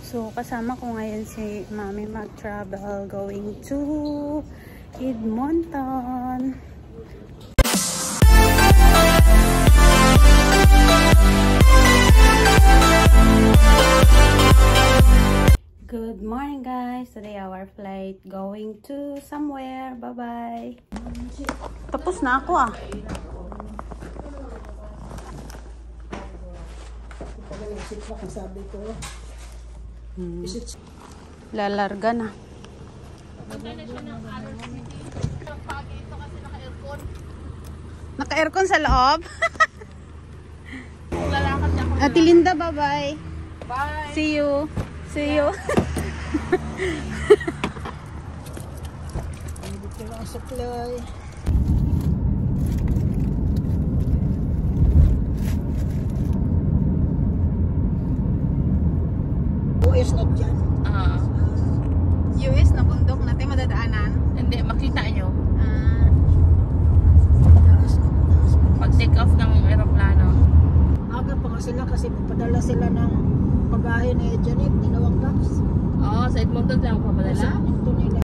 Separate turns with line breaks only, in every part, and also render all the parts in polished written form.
So, kasama ko ngayon si Mami mag-travel going to Edmonton. Good morning guys! Today our flight going to somewhere. Bye-bye! Tapos na ako ah.
Sabi ko.
Lalarga na. Naka-aircon sa loob? Ate Linda, bye-bye! Bye! See you! See you!
Dito lang ang supply. US na dyan.
US na bundok natin madadaanan?
Hindi, makita nyo. Pag take off ng aeroplano.
Aga pa nga sila kasi papadala sila ng pagahe ni Janet, dalawang box.
Oo, sa Edmonton lang papadala.
Sa Edmonton nila.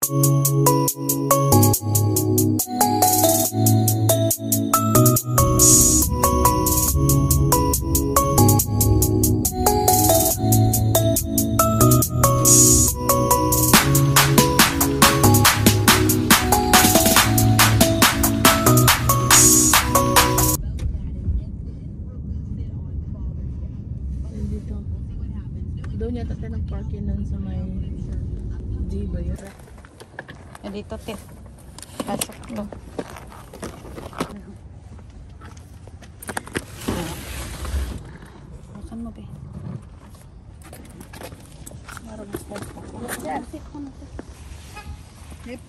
Doon yata tayo nag-parking nun sa may G ba yun?
Dito, te. Pasok to. Saan mo, be? Marang ako. Sit ko na, te.
Yep.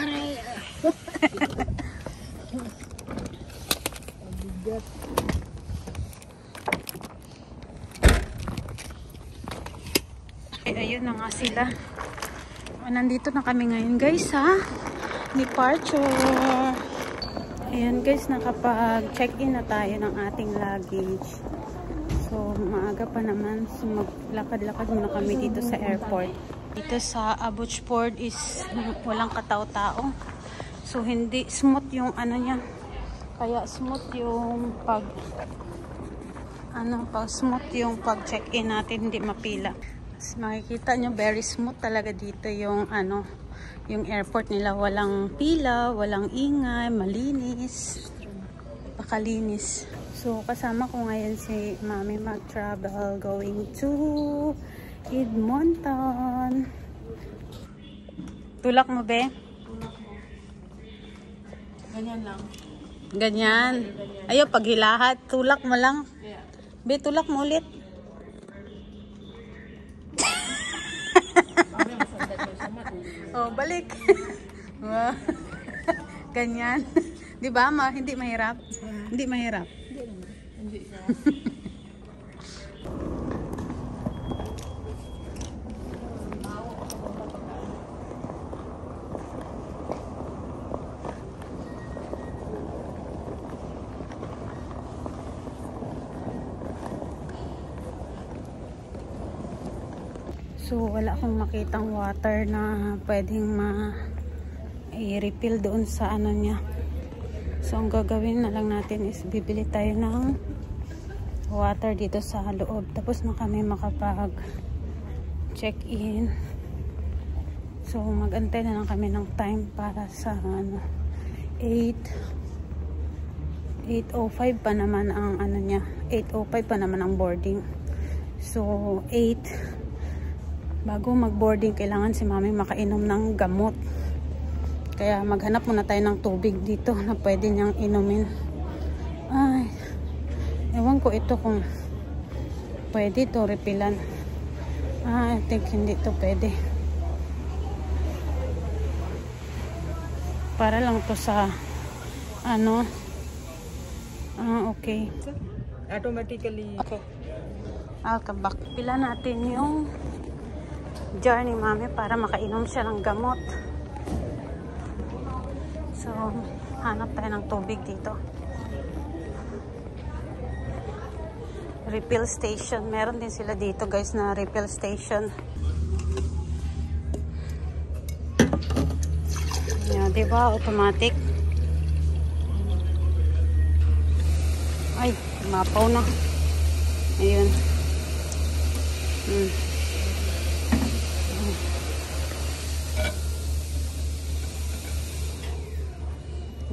Aray.
Bigat.
Ayun na nga sila. Nandito na kami ngayon guys sa departure. Ayan guys, nakapag-check-in na tayo ng ating luggage. So maaga pa naman. So, maglakad-lakad muna kami dito sa airport. Dito sa Abbotsford is walang katao-tao. So hindi smooth yung ano niya. Kaya smooth yung smooth yung pag-check-in natin, hindi mapila. Makikita nyo, very smooth talaga dito yung yung airport nila. Walang pila, walang ingay, malinis, pakalinis. So kasama ko ngayon si Mami mag-travel going to Edmonton. Tulak mo, be?
Ganyan lang.
Ganyan. Ayaw, paghilahat, tulak mo lang. Be, tulak mo ulit. Oh, balik. Ganyan. 'Di ba, ma? Hindi mahirap. Hindi mahirap.
Hindi.
So, wala akong makitang water na pwedeng i-refill doon sa ano niya. So, ang gagawin na lang natin is bibili tayo ng water dito sa loob. Tapos na kami makapag-check-in. So, mag-antay na lang kami ng time para sa 8:05 pa naman ang niya. 8:05 pa naman ang boarding. So, bago mag-boarding, kailangan si Mami makainom ng gamot. Kaya maghanap muna tayo ng tubig dito na pwede niyang inumin. Ay, ewan ko ito kung pwede ito repilan. I think hindi ito pwede. Para lang to sa okay.
Automatically.
Okay. I'll come back. Pila natin yung jar ni Mami para makainom siya ng gamot. So, hanap tayo ng tubig dito. refill station. Meron din sila dito guys na refill station. Yan, diba? Automatic. Ay, mapaw na. Ayun.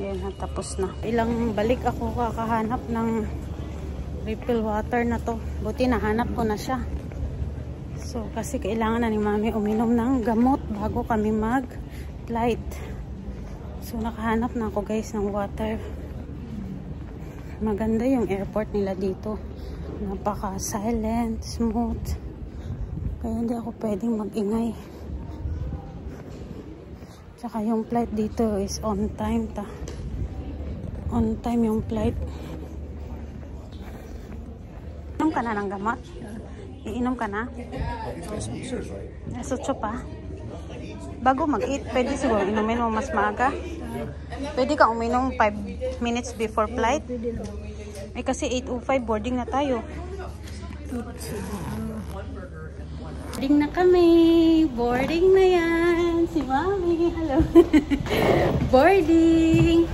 Yan, tapos na. Ilang balik ako kakahanap ng refill water na to. Buti nahanap ko na siya. So, kasi kailangan na ni Mami uminom ng gamot bago kami mag-flight. So, nakahanap na ako guys ng water. Maganda yung airport nila dito. Napaka-silent, smooth. Kaya hindi ako pwedeng mag-ingay. Tsaka yung flight dito is on time ta. On time yung flight. Inom ka na ng gamot? Iinom ka na? Sutso pa? Bago mag-eat, pwede siguro inumin mo mas maaga? Pwede kang uminom 5 minutes before flight? Eh kasi 8:05 boarding na tayo. Boarding na kami. Boarding na yan. Si Mami. Hello. Boarding.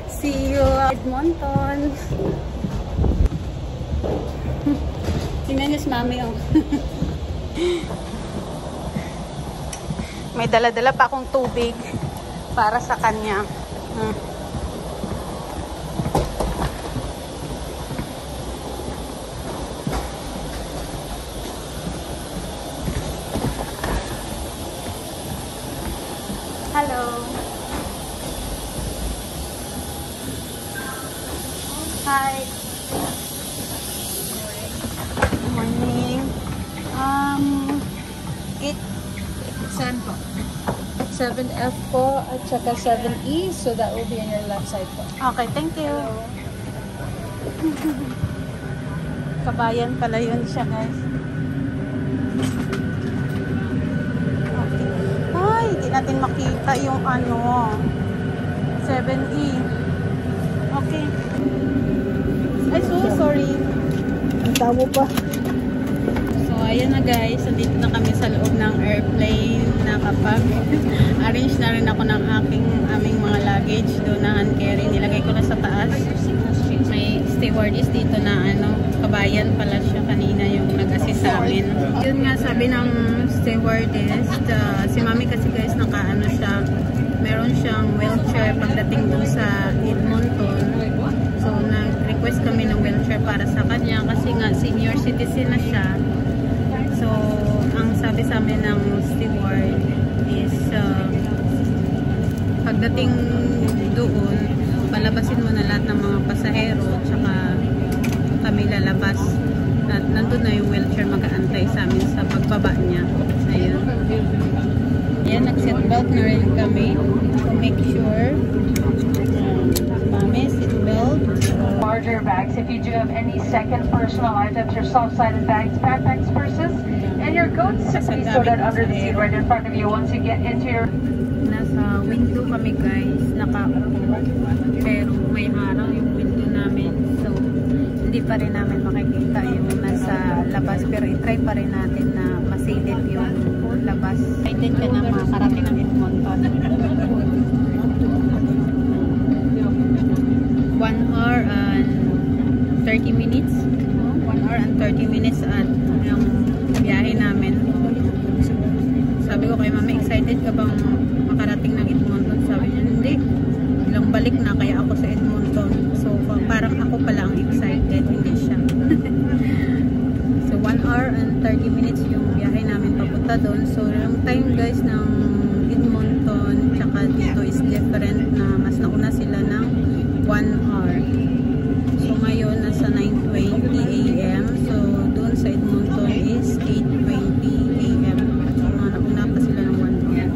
See you at Edmonton. Tingnan niyo si Mami. Oh. May dala-dala pa akong tubig para sa kanya. Hello. Hi. Good morning.
Saan po? 7F po at saka 7E, so that will be on your left side po.
Okay, thank you. Kabayan pala yun siya, guys. Okay. Ay, hindi natin makita yung ano 7E. Okay. Ay, so sorry.
Ang tamo pa.
So, ayan na guys. Nandito na kami sa loob ng airplane. Nakapag-arrange na rin ako ng aming mga luggage doon na hand carry. Nilagay ko na sa taas. May stewardess dito na kabayan pala siya kanina yung nag-assist sa amin. Yun nga sabi ng stewardess, si Mami kasi guys siya, meron siyang wheelchair pagdating doon sa Edmonton. So, nag-request kami ng wheelchair para sa kanya kasi nga senior citizen na siya. So, ang sabi sa amin ng steward is pagdating doon, palabasin mo na lahat ng mga pasahero tsaka kami lalabas. At nandun na yung wheelchair mag-aantay sa amin sa pagbaba niya. Ayun. Ayan, nag-seatbelt na rin kami to make sure. Mami, seatbelt.
Larger bags. If you do have any second personal items or soft-sided bags, backpacks, purses, and your coats, please throw that under the seat right in front of you once you get into your...
Nasa window kami guys, nakaupo. Pero may araw yung window namin. So, hindi pa rin namin makikita yung nasa labas. Pero i-try pa rin natin na masilip yung labas. Excited ka na makarating ng Edmonton. 1 hour and 30 minutes. 1 hour and 30 minutes at yung biyahe namin. Sabi ko kay Mami, excited ka bang makarating ng Edmonton? Sabi niya, hindi. Ilang balik na kaya ako sa Edmonton. So, parang ako pala ang excited, hindi siya. So, 1 hour and 30 minutes yung biyahe namin papunta doon. So, yung time guys ng Edmonton tsaka dito is different na mas nauna sila ng 1 hour. So, ngayon nasa 9:20 AM. So, doon sa Edmonton is 8:20 AM. So, nauna pa sila ng 1 hour.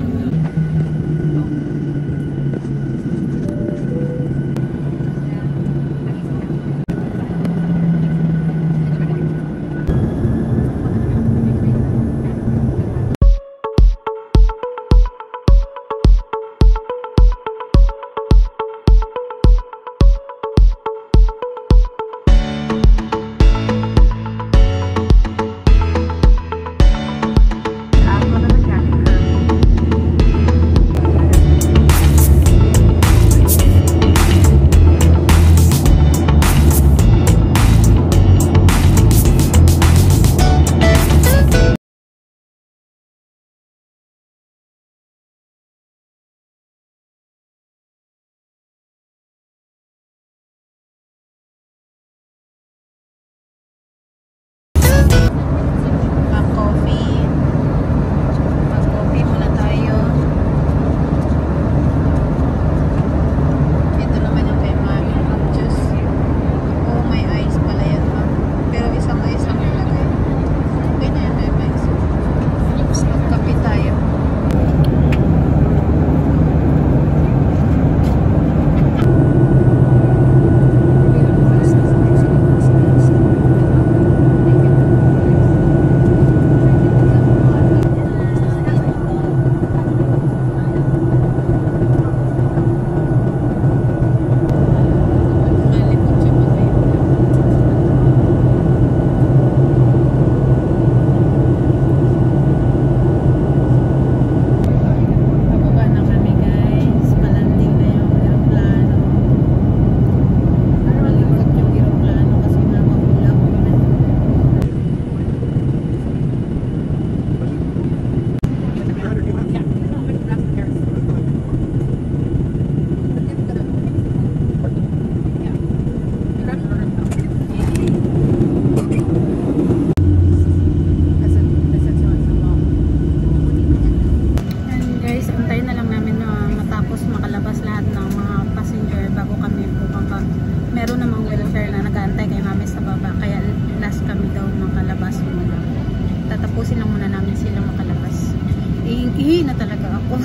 ihi na talaga ako.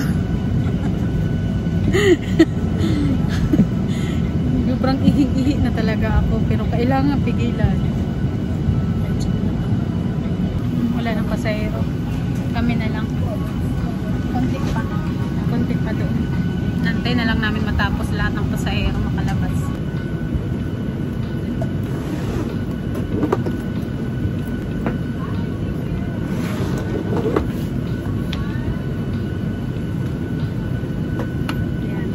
Sobrang ihi na talaga ako, pero kailangan pigilan. Wala nang pasahero. Kami na lang. Konti pa. Konti pa doon. Antay na lang namin matapos lahat ng pasahero makalabas. Ayan.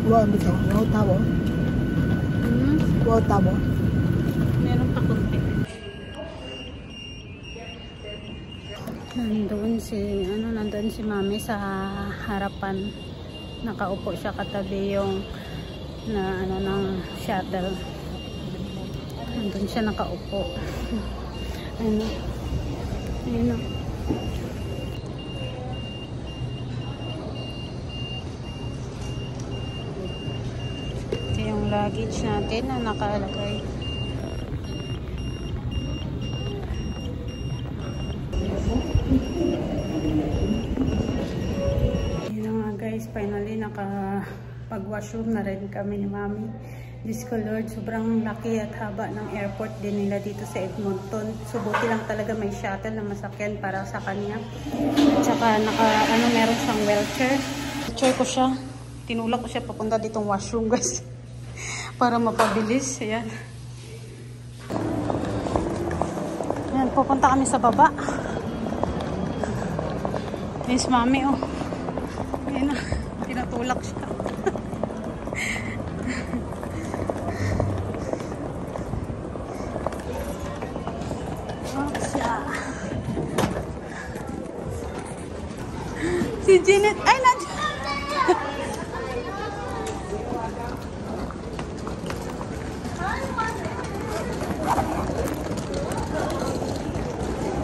Wow, bitaw. Wow, tabo. Wow, tabo.
Meron pa konti. Nandun si Mami sa harapan. Nakaupo siya katabi yung ng shuttle. Nandun siya nakaupo. Ayun. Ito yung luggage natin na nakalagay. Finally, nakapag-washroom na rin kami ni Mami. Diyos ko Lord, sobrang laki at haba ng airport din nila dito sa Edmonton. Subuti lang talaga may shuttle na masakyan para sa kanya. At saka meron siyang wheelchair. Wheelchair ko siya. Tinulak ko siya papunta ditong washroom, guys. Para mapabilis. Ayan. Ayan, pupunta kami sa baba. Miss Mami, oh. Ayan na. Tinatulak siya. Si Janet, ay nandiyan.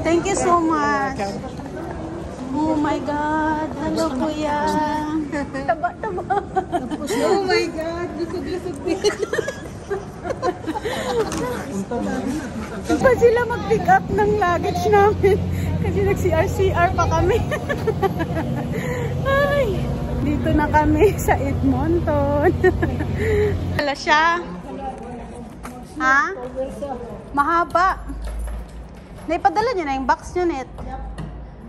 Thank you so much. Oh my God. Hello, Kuya. Taba. Oh my God. Lusog-lusog din. Pa sila mag-pick up ng luggage namin. Kasi nag-CR pa kami. Ay, dito na kami sa Edmonton. Wala siya. Ha? Mahaba. Naipadala niyo na yung box niyo, Net.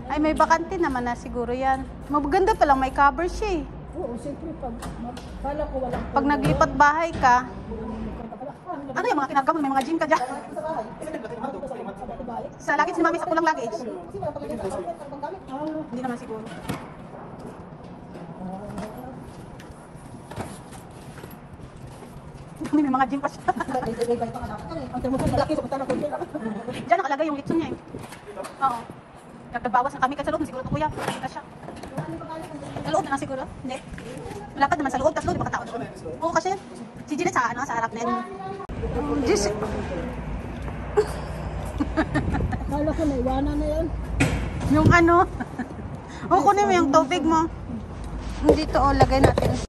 Ay, may bakante naman na siguro yan. Maganda pa lang, may cover siya eh.
Oo, siyempre kala ko walang...
Pag naglipat bahay ka, ano yung mga kinagawin? May mga gym ka dyan. Sa luggage ni Mami, sa pulang luggage. Hindi naman siguro. May mga gym pa siya. Diyan nakalagay yung litson niya eh. Oo. Nagbawas na kami kasi sa loob, siguro ito kuya. Kita siya. Sa loob na lang siguro. Hindi. Malapad naman sa loob, tapos loob, di ba katao doon? Oo, kasi si Janet sa harap na yun. Just...
Akala ko naiwanan na yan.
Yung ano? O, kunin mo yung tubig mo. Dito, o, lagay natin.